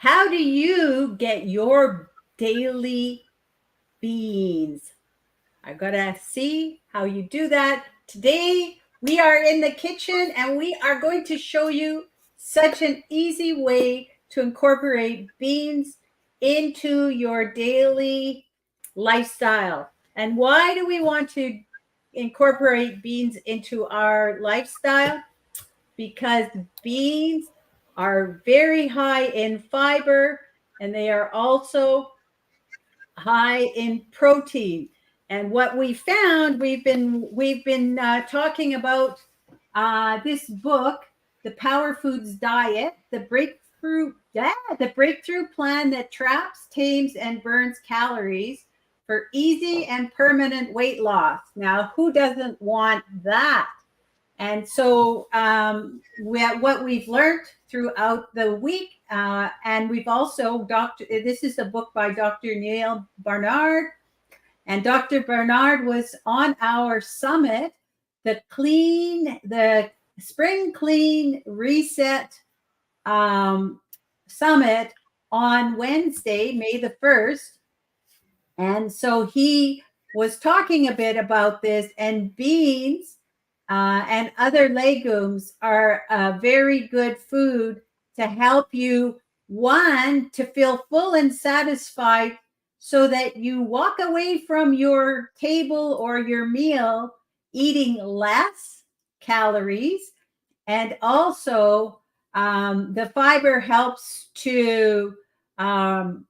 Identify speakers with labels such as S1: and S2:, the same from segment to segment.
S1: How do you get your daily beans? I've got to see how you do that. Today, we are in the kitchen and we are going to show you such an easy way to incorporate beans into your daily lifestyle. And why do we want to incorporate beans into our lifestyle? Because beans are very high in fiber and they are also high in protein. And what we found, we've been talking about this book, The Power Foods Diet, the breakthrough plan that traps, tames, and burns calories for easy and permanent weight loss. Now, who doesn't want that? And so what we've learned throughout the week, and we've also, this is a book by Dr. Neal Barnard, and Dr. Barnard was on our summit, the Spring Clean Reset Summit on Wednesday, May the 1st. And so he was talking a bit about this, and beans and other legumes are a very good food to help you, one, to feel full and satisfied so that you walk away from your table or your meal eating less calories. And also, the fiber helps to burn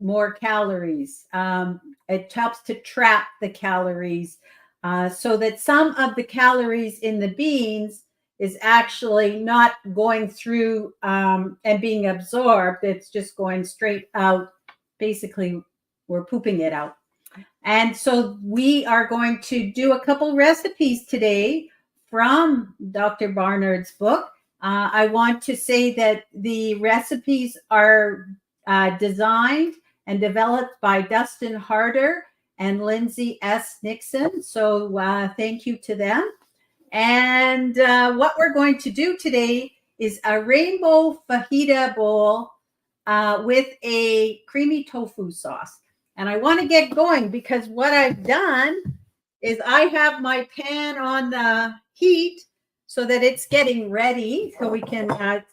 S1: more calories. It helps to trap the calories so that some of the calories in the beans is actually not going through and being absorbed. It's just going straight out. Basically, we're pooping it out. And so we are going to do a couple recipes today from Dr. Barnard's book. I want to say that the recipes are designed and developed by Dustin Harder and Lindsay S. Nixon. So thank you to them. And what we're going to do today is a Rainbow Fajita Bowl with a creamy tofu sauce. And I want to get going because what I've done is I have my pan on the heat so that it's getting ready so we can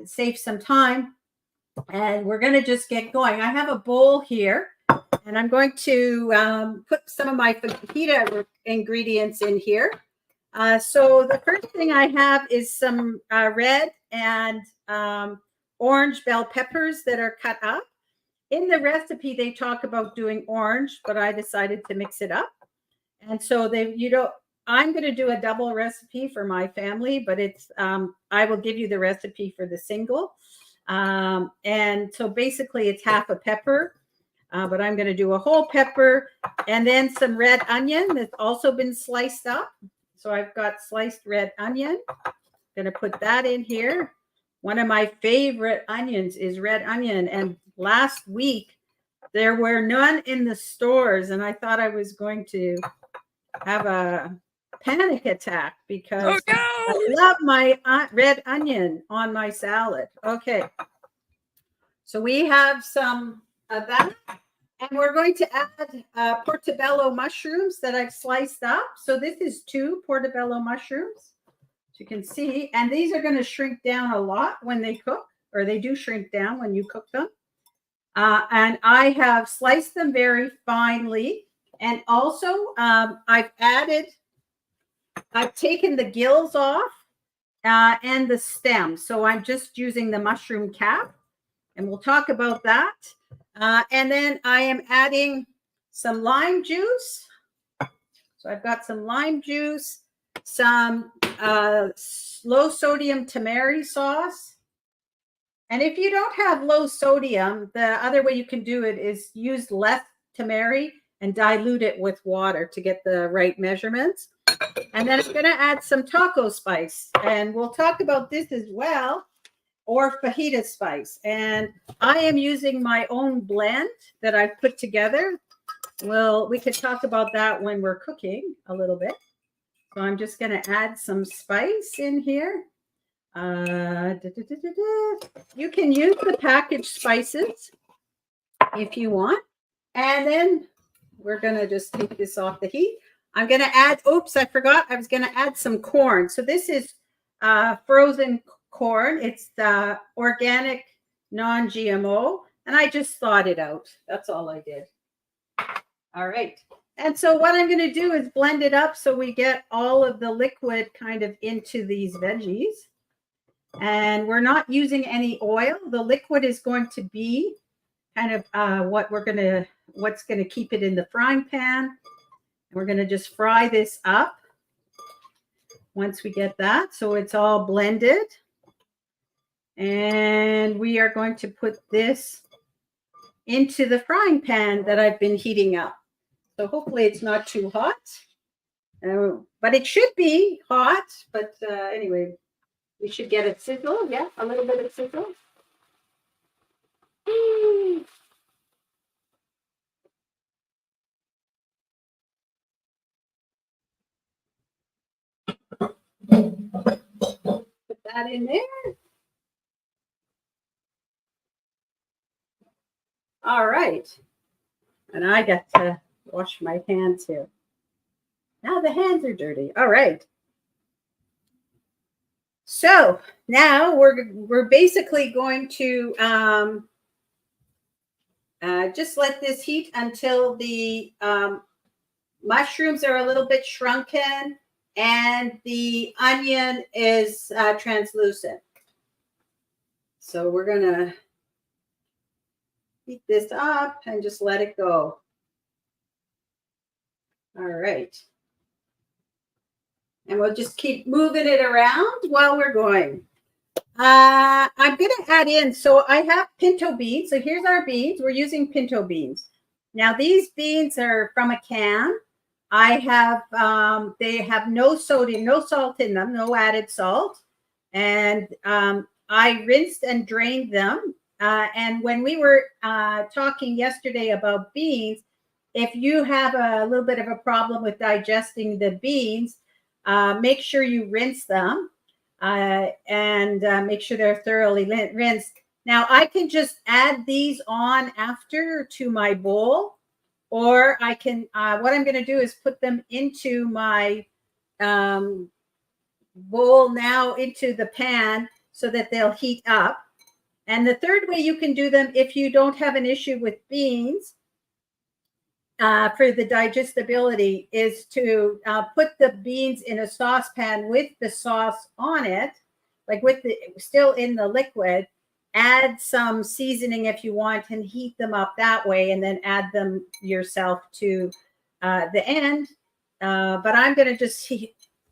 S1: save some time. And we're going to just get going. I have a bowl here, and I'm going to put some of my fajita ingredients in here. So the first thing I have is some red and orange bell peppers that are cut up. In the recipe, they talk about doing orange, but I decided to mix it up. And so I'm going to do a double recipe for my family, but it's I will give you the recipe for the single. And so basically it's half a pepper, but I'm going to do a whole pepper and then some red onion that's also been sliced up. So I've got sliced red onion. I'm going to put that in here. One of my favorite onions is red onion. And last week there were none in the stores, and I thought I was going to have a panic attack because I love my red onion on my salad. Okay. So we have some of that, and we're going to add portabello mushrooms that I've sliced up. So this is 2 portabello mushrooms, as you can see, and these are going to shrink down a lot when they cook, or they do shrink down when you cook them. And I have sliced them very finely. And also I've taken the gills off and the stem. So I'm just using the mushroom cap, and we'll talk about that. And then I am adding some lime juice. So I've got some lime juice, some low sodium tamari sauce. And if you don't have low sodium, the other way you can do it is use less tamari and dilute it with water to get the right measurements. And then I'm going to add some taco spice, and we'll talk about this as well, or fajita spice. And I am using my own blend that I've put together. Well, we could talk about that when we're cooking a little bit. So I'm just going to add some spice in here. You can use the packaged spices if you want. And then we're going to just take this off the heat. I'm going to add, oops, I forgot. I was going to add some corn. So this is frozen corn. It's the organic, non-GMO. And I just thawed it out. That's all I did. All right. And so what I'm going to do is blend it up so we get all of the liquid kind of into these veggies. And we're not using any oil. The liquid is going to be kind of what's going to keep it in the frying pan. We're going to just fry this up once we get that. So it's all blended. And we are going to put this into the frying pan that I've been heating up. So hopefully it's not too hot. But it should be hot. But anyway, we should get a sizzle. Yeah, a little bit of sizzle. Put that in there. All right. And I got to wash my hands here. Now the hands are dirty. All right. So now we're basically going to just let this heat until the mushrooms are a little bit shrunken and the onion is translucent. So we're going to heat this up and just let it go. All right. And we'll just keep moving it around while we're going. I'm going to add in, so I have pinto beans. So here's our beans. We're using pinto beans. Now these beans are from a can. I have, they have no sodium, no salt in them, no added salt. And I rinsed and drained them. And when we were talking yesterday about beans, if you have a little bit of a problem with digesting the beans, make sure you rinse them and make sure they're thoroughly rinsed. Now I can just add these on after to my bowl, or I can, what I'm going to do is put them into my bowl now into the pan so that they'll heat up. And the third way you can do them if you don't have an issue with beans for the digestibility is to put the beans in a saucepan with the sauce on it, like with the still in the liquid. Add some seasoning if you want and heat them up that way, and then add them yourself to the end. But I'm going to just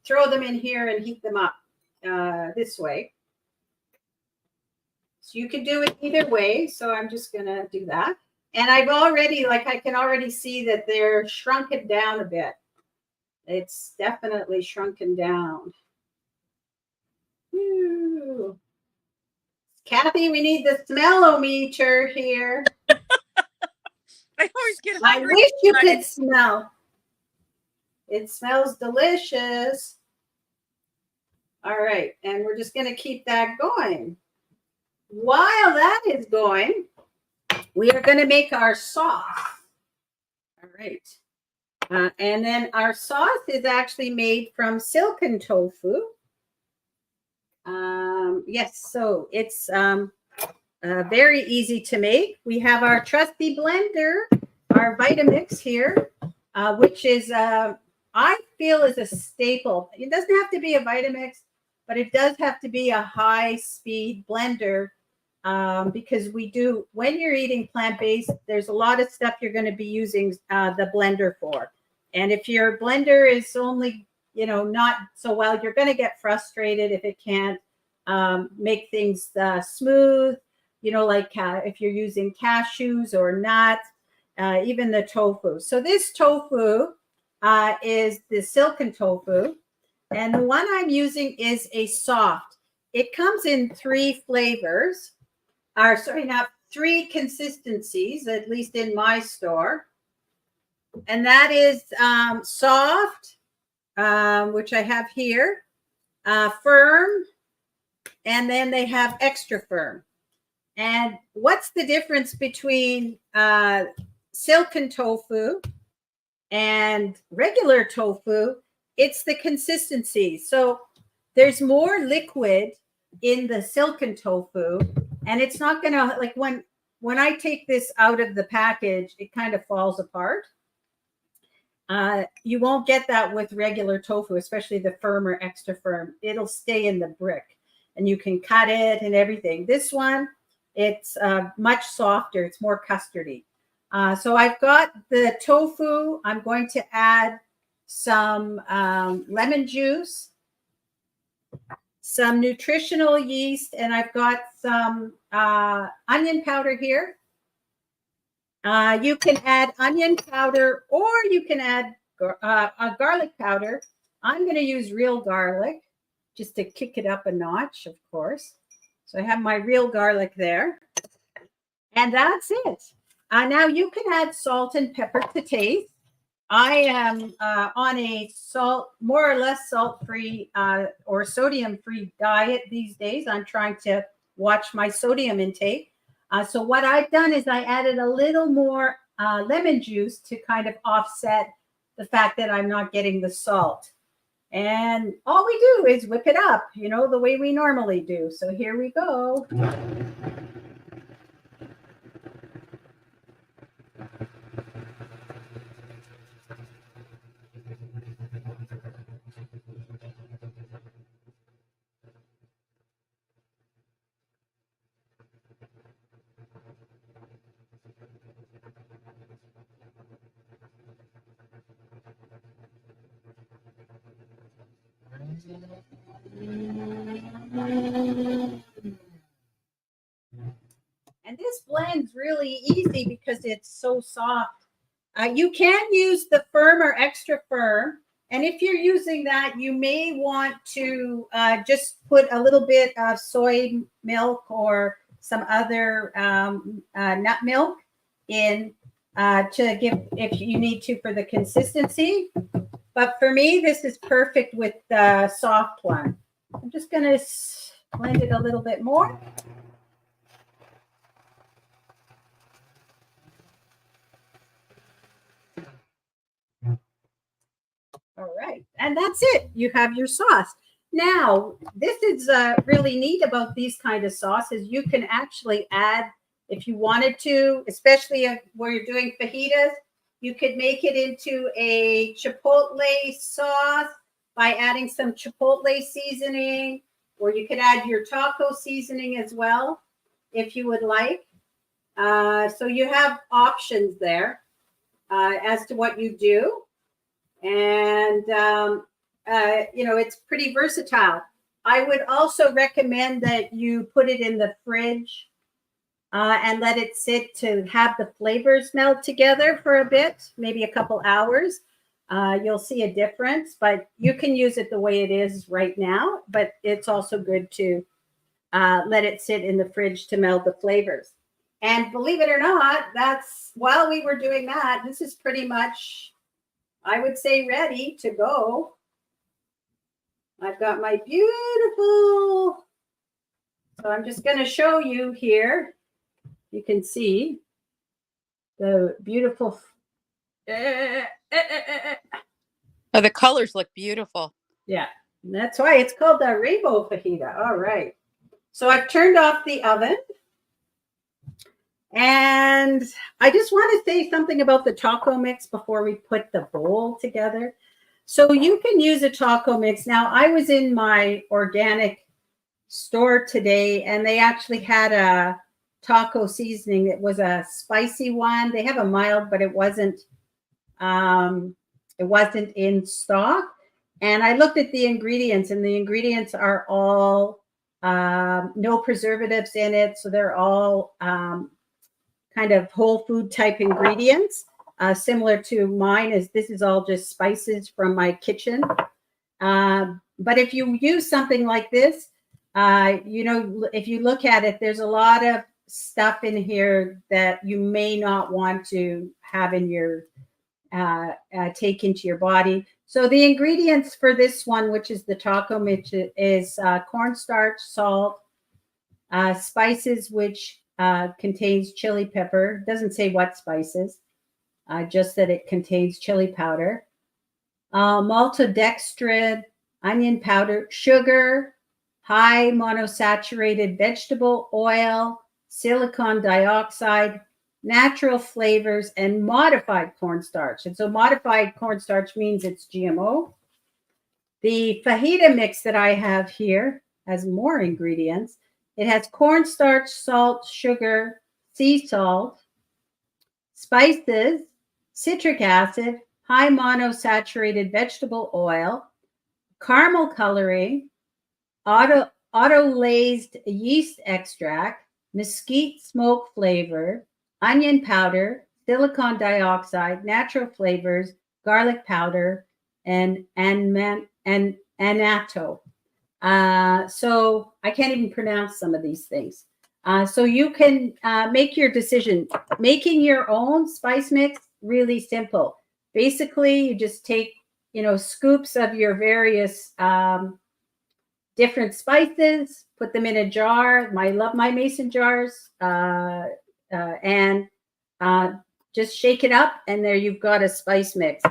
S1: throw them in here and heat them up this way. So you can do it either way. So I'm just going to do that. And I've already, like, I can already see that they're shrunken down a bit. It's definitely shrunken down. Ooh. Kathy, we need the smell-o-meter here.
S2: I always get hungry.
S1: I wish you could smell. It smells delicious. All right. And we're just going to keep that going. While that is going, we are going to make our sauce. All right. And then our sauce is actually made from silken tofu. Yes, so it's very easy to make. We have our trusty blender, our Vitamix here, which is, I feel is a staple. It doesn't have to be a Vitamix, but it does have to be a high-speed blender. Because we do, when you're eating plant-based, there's a lot of stuff you're going to be using the blender for. And if your blender is only, you know, not so well, you're going to get frustrated if it can't make things smooth, you know, like if you're using cashews or nuts, even the tofu. So this tofu is the silken tofu. And the one I'm using is a soft. It comes in 3 flavors. Not 3 consistencies, at least in my store. And that is soft, which I have here, firm, and then they have extra firm. And what's the difference between silken tofu and regular tofu? It's the consistency. So there's more liquid in the silken tofu, and it's not going to, like, when I take this out of the package, it kind of falls apart. You won't get that with regular tofu, especially the firm or extra firm. It'll stay in the brick, and you can cut it and everything. This one, it's much softer. It's more custardy. So I've got the tofu. I'm going to add some lemon juice, some nutritional yeast, and I've got some onion powder here. You can add onion powder, or you can add a garlic powder. I'm going to use real garlic just to kick it up a notch, of course. So I have my real garlic there. And that's it. Now you can add salt and pepper to taste. I am on a more or less salt-free or sodium-free diet these days. I'm trying to watch my sodium intake. So what I've done is I added a little more lemon juice to kind of offset the fact that I'm not getting the salt. And all we do is whip it up, you know, the way we normally do. So here we go. And this blends really easy because it's so soft. You can use the firm or extra firm. And if you're using that, you may want to just put a little bit of soy milk or some other nut milk in to give, if you need to, for the consistency. But for me, this is perfect with the soft one. I'm just going to blend it a little bit more. All right, and that's it. You have your sauce. Now, this is really neat about these kind of sauces. You can actually add, if you wanted to, especially where you're doing fajitas, you could make it into a chipotle sauce by adding some chipotle seasoning, or you could add your taco seasoning as well, if you would like. So you have options there as to what you do. And, you know, it's pretty versatile. I would also recommend that you put it in the fridge and let it sit to have the flavors meld together for a bit, maybe a couple hours. You'll see a difference, but you can use it the way it is right now. But it's also good to let it sit in the fridge to meld the flavors. And believe it or not, that's while we were doing that, this is pretty much, I would say, ready to go. I've got my beautiful, so I'm just going to show you here. You can see the beautiful.
S2: Oh, the colors look beautiful.
S1: Yeah, that's why it's called the Rainbow Fajita. All right. So I've turned off the oven. And I just want to say something about the taco mix before we put the bowl together. So you can use a taco mix. Now, I was in my organic store today, and they actually had a taco seasoning. It was a spicy one. They have a mild, but it wasn't in stock. And I looked at the ingredients, and the ingredients are all no preservatives in it. So they're all kind of whole food type ingredients, similar to mine. This is all just spices from my kitchen. But if you use something like this, you know, if you look at it, there's a lot of stuff in here that you may not want to have in your take into your body. So the ingredients for this one, which is the taco mix, is cornstarch, salt, spices, which contains chili pepper. Doesn't say what spices, just that it contains chili powder, maltodextrin, onion powder, sugar, high monosaturated vegetable oil, silicon dioxide, natural flavors, and modified cornstarch. And so modified cornstarch means it's GMO. The fajita mix that I have here has more ingredients. It has cornstarch, salt, sugar, sea salt, spices, citric acid, high monosaturated vegetable oil, caramel coloring, auto-laced yeast extract, mesquite smoke flavor, onion powder, silicon dioxide, natural flavors, garlic powder, and annatto. So I can't even pronounce some of these things. So you can make your decision. Making your own spice mix, really simple. Basically, you just take, scoops of your various different spices, put them in a jar. I love my mason jars, and just shake it up, and there you've got a spice mix.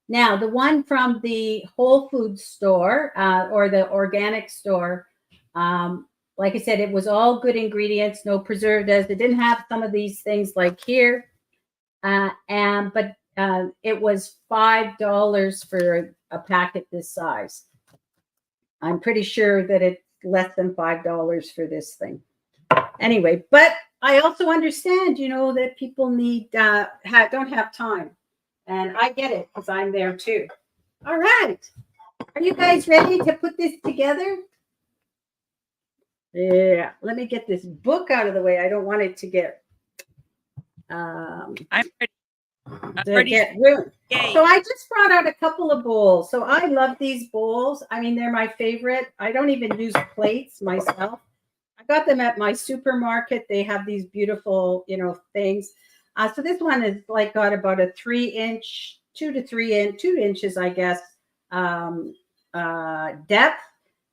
S1: Now, the one from the Whole Foods store or the organic store, like I said, it was all good ingredients, no preservatives. It didn't have some of these things like here, but it was $5 for a packet this size. I'm pretty sure that it's less than $5 for this thing. Anyway, but I also understand, that people need don't have time. And I get it because I'm there too. All right. Are you guys ready to put this together? Yeah. Let me get this book out of the way. I don't want it to get
S2: I'm ready.
S1: Get ruined. So I just brought out a couple of bowls. So I love these bowls. I mean, they're my favorite. I don't even use plates myself. I got them at my supermarket. They have these beautiful, things. So this one is got about a 3-inch, 2 inches, I guess, depth.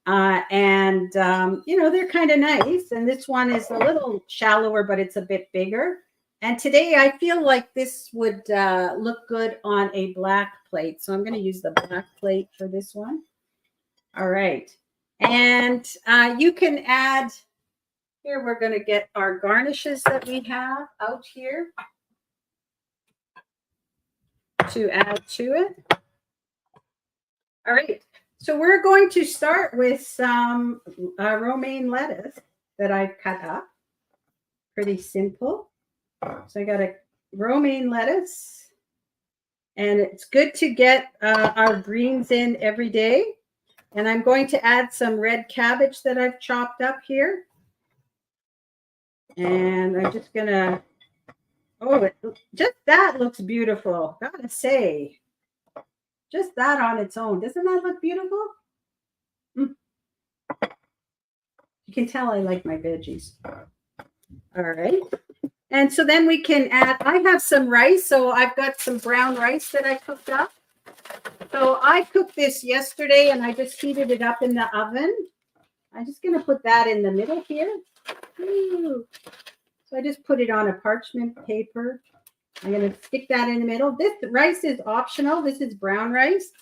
S1: And they're kind of nice. And this one is a little shallower, but it's a bit bigger. And today I feel like this would look good on a black plate. So I'm going to use the black plate for this one. All right. And you can add, here we're going to get our garnishes that we have out here to add to it. All right. So we're going to start with some romaine lettuce that I've cut up. Pretty simple. So I got a romaine lettuce, and it's good to get our greens in every day. And I'm going to add some red cabbage that I've chopped up here. And I'm just going to, just that looks beautiful. Gotta say, just that on its own. Doesn't that look beautiful? You can tell I like my veggies. All right. And so then we can add, I have some rice. So I've got some brown rice that I cooked up. So I cooked this yesterday and I just heated it up in the oven. I'm just going to put that in the middle here. Ooh. So I just put it on a parchment paper. I'm going to stick that in the middle. This rice is optional. This is brown rice.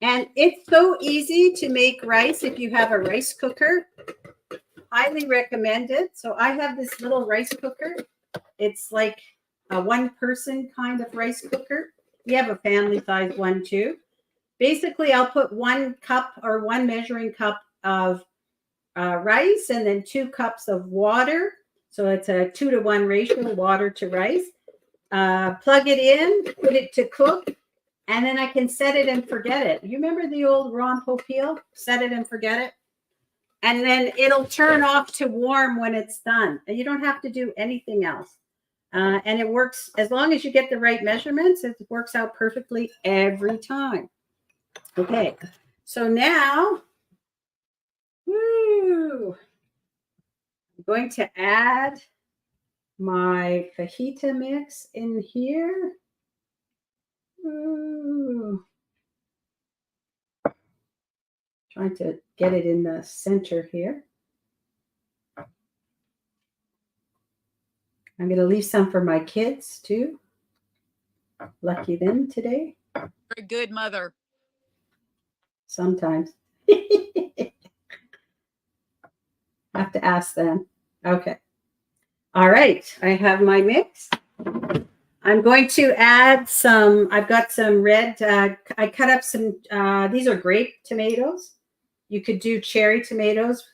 S1: And it's so easy to make rice if you have a rice cooker. Highly recommended. So I have this little rice cooker. It's like a one-person kind of rice cooker. We have a family-size one too. Basically, I'll put 1 cup or 1 measuring cup of rice and then 2 cups of water. So it's a 2-to-1 ratio, water to rice. Plug it in, put it to cook, and then I can set it and forget it. You remember the old Ron Popeil? Set it and forget it. And then it'll turn off to warm when it's done. And you don't have to do anything else. And it works, as long as you get the right measurements, it works out perfectly every time. Okay, so now, I'm going to add my fajita mix in here. Ooh. Trying to get it in the center here. I'm going to leave some for my kids too. Lucky them today.
S2: You're a good mother.
S1: Sometimes. Have to ask them. Okay. All right. I have my mix. I'm going to add some, I've got some red, I cut up some, these are grape tomatoes. You could do cherry tomatoes.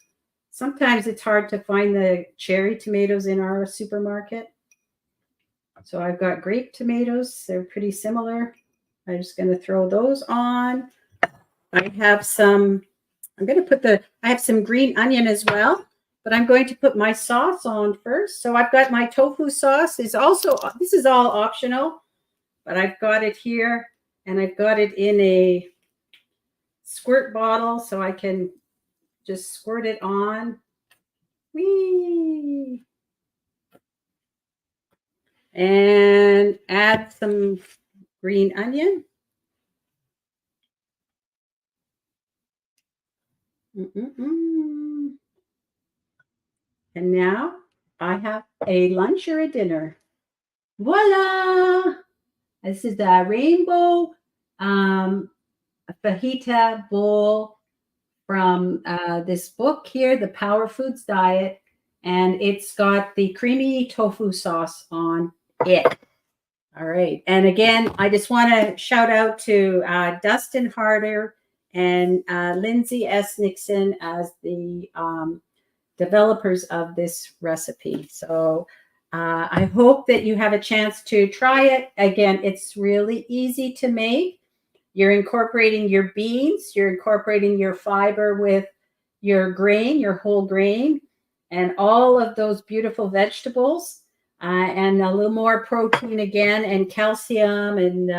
S1: Sometimes it's hard to find the cherry tomatoes in our supermarket. So I've got grape tomatoes. They're pretty similar. I'm just going to throw those on. I have some, I have some green onion as well, but I'm going to put my sauce on first. So I've got my tofu sauce. This is all optional, but I've got it here and I've got it in a squirt bottle so I can just squirt it on. Whee! And add some green onion. And now I have a lunch or a dinner. Voila! This is the Rainbow Fajita Bowl from this book here, The Power Foods Diet. And it's got the creamy tofu sauce on it. All right. And again, I just want to shout out to Dustin Harder and Lindsay S. Nixon as the developers of this recipe. So I hope that you have a chance to try it. Again, it's really easy to make. You're incorporating your beans, you're incorporating your fiber with your grain, your whole grain, and all of those beautiful vegetables, and a little more protein again, and calcium, and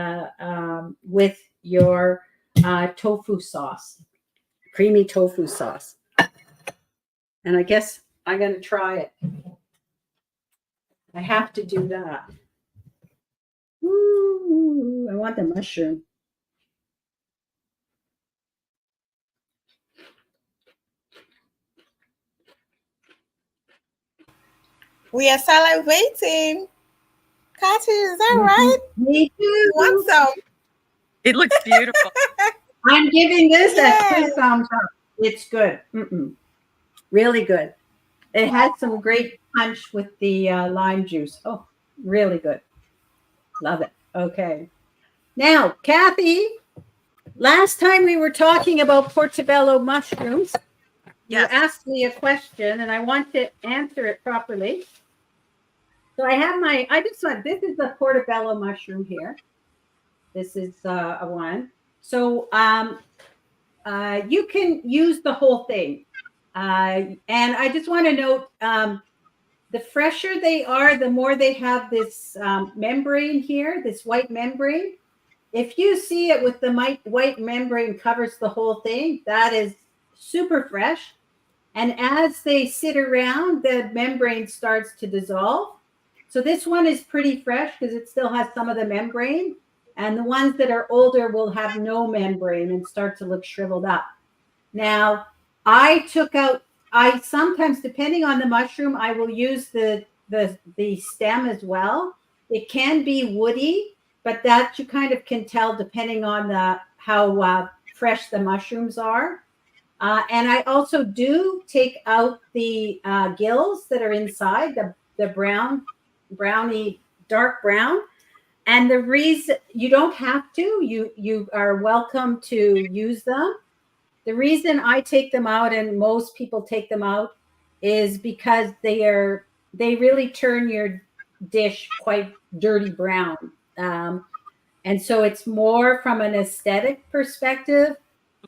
S1: with your tofu sauce, creamy tofu sauce. And I guess I'm going to try it. I have to do that. Ooh, I want the mushroom.
S3: We are salivating. Kathy, is that right?
S1: Me too.
S3: You want some?
S2: It looks beautiful.
S1: I'm giving this a 2 thumbs up. It's good. Really good. It had some great punch with the lime juice. Oh, really good. Love it. Okay. Now, Kathy, last time we were talking about portabello mushrooms.
S2: Yes.
S1: You asked me a question, and I want to answer it properly. So I have this is the portabello mushroom here. This is a one. So you can use the whole thing. And I just want to note, the fresher they are, the more they have this membrane here, this white membrane. If you see it with the white membrane covers the whole thing, that is super fresh. And as they sit around, the membrane starts to dissolve. So this one is pretty fresh because it still has some of the membrane. And the ones that are older will have no membrane and start to look shriveled up. Now, I sometimes, depending on the mushroom, I will use the stem as well. It can be woody, but that you kind of can tell depending on how fresh the mushrooms are. And I also do take out the gills that are inside, the browny, dark brown. And the reason you don't have to, you are welcome to use them. The reason I take them out and most people take them out is because they really turn your dish quite dirty brown. And so it's more from an aesthetic perspective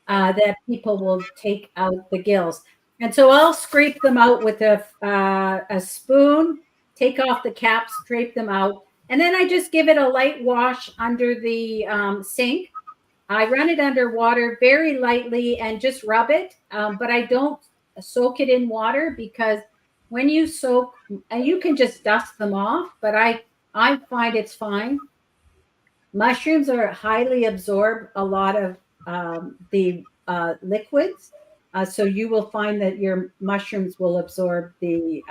S1: that people will take out the gills. And so I'll scrape them out with a spoon, take off the caps, scrape them out. And then I just give it a light wash under the sink. I run it under water very lightly and just rub it. But I don't soak it in water because when you soak, you can just dust them off. But I find it's fine. mushrooms are highly absorb a lot of the liquids. So you will find that your mushrooms will absorb the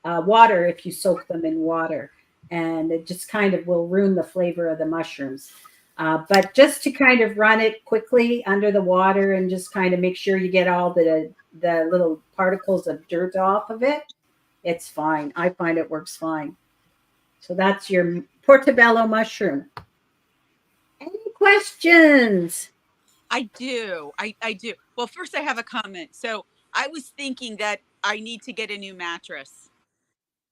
S1: water if you soak them in water. And it just kind of will ruin the flavor of the mushrooms. But just to kind of run it quickly under the water and just kind of make sure you get all the little particles of dirt off of it, it's fine. I find it works fine. So that's your portabello mushroom. Any questions?
S2: I do. I do. Well, first I have a comment. So I was thinking that I need to get a new mattress.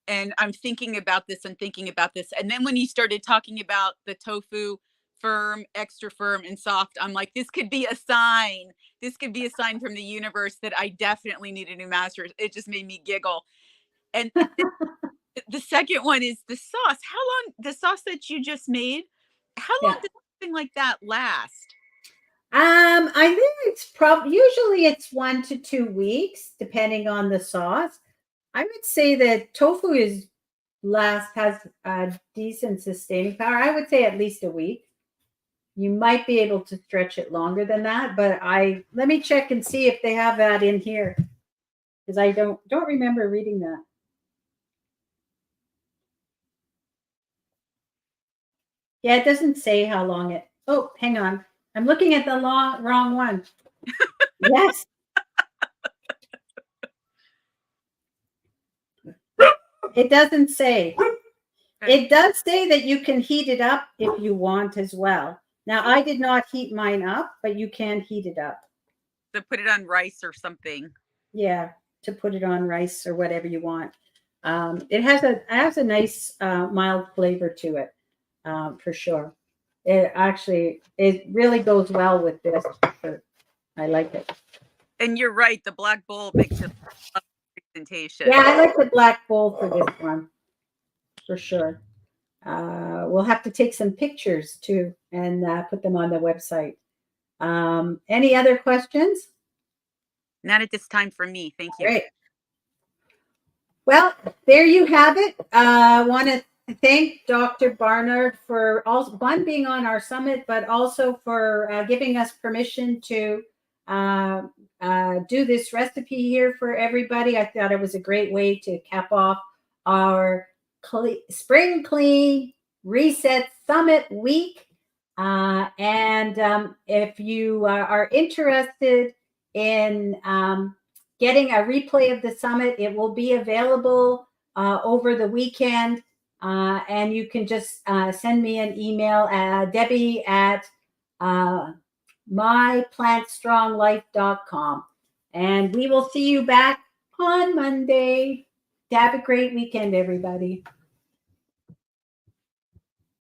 S2: And I'm thinking about this and thinking about this. And then when you started talking about the tofu firm, extra firm, and soft, I'm like, this could be a sign. This could be a sign from the universe that I definitely need a new mattress. It just made me giggle. And the second one is the sauce. How long, the sauce that you just made, how long does something like that last?
S1: I think it's usually it's 1 to 2 weeks, depending on the sauce. I would say that tofu has a decent sustaining power. I would say at least a week. You might be able to stretch it longer than that, but let me check and see if they have that in here, because I don't remember reading that. Yeah, it doesn't say how long it. Oh, hang on. I'm looking at the wrong one. Yes. It doesn't say. It does say that you can heat it up if you want as well. Now, I did not heat mine up, but you can heat it up.
S2: To put it on rice or something.
S1: Yeah, to put it on rice or whatever you want. It has a nice mild flavor to it, for sure. It really goes well with this. I like it.
S2: And you're right, the black bowl makes a presentation.
S1: Yeah, I like the black bowl for this one, for sure. We'll have to take some pictures too and put them on the website. Any other questions?
S2: Not at this time for me. Thank you.
S1: Great. Well, there you have it. I want to thank Dr. Barnard for being on our summit, but also for giving us permission to do this recipe here for everybody. I thought it was a great way to cap off our Spring Clean Reset Summit week. And if you are interested in getting a replay of the summit, it will be available over the weekend. And you can just send me an email at Debbie at myplantstronglife.com. And we will see you back on Monday. Have a great weekend, everybody.